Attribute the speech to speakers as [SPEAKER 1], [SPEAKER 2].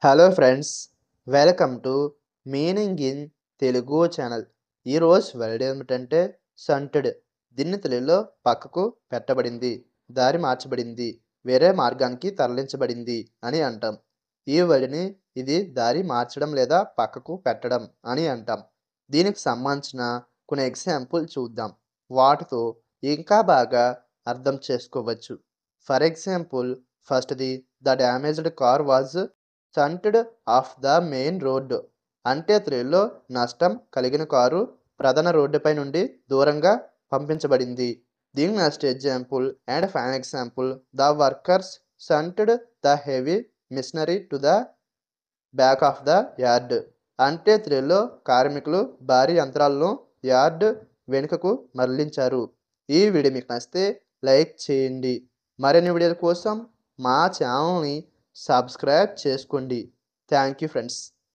[SPEAKER 1] Hello friends, welcome to meaning in Telugu channel. ఈరోజు word ఏమిటంటే సంటుడ్. దీన్ని తెలుగులో పక్కకు పెట్టబడింది, దారి మార్చబడింది, వేరే మార్గానికి తరలించబడింది అని అంటాం. ఈ వర్డ్ని ఇది దారి మార్చడం లేదా పక్కకు పెట్టడం అని అంటాం. దీనికి సంబంధించిన కొన్ని ఎగ్జాంపుల్ చూద్దాం. వాటితో ఇంకా బాగా అర్థం చేసుకోవచ్చు. ఫర్ ఎగ్జాంపుల్, ఫస్ట్ది the damaged car was shunted of the main road. అంటే తెలుగులో నష్టం కలిగిన కారు ప్రధాన రోడ్డుపై నుండి దూరంగా పంపించబడింది. దీని next example and final example, the workers shunted the heavy machinery to the back of the yard. అంటే తెలుగులో కార్మికులు భారీ యంత్రాలను యార్డ్ వెనుకకు మరలించారు. ఈ వీడియో మీకు నచ్చితే లైక్ చేయండి. మరిన్ని వీడియోల కోసం మా ఛానల్ని సబ్స్క్రైబ్ చేసుకోండి. Thank you friends.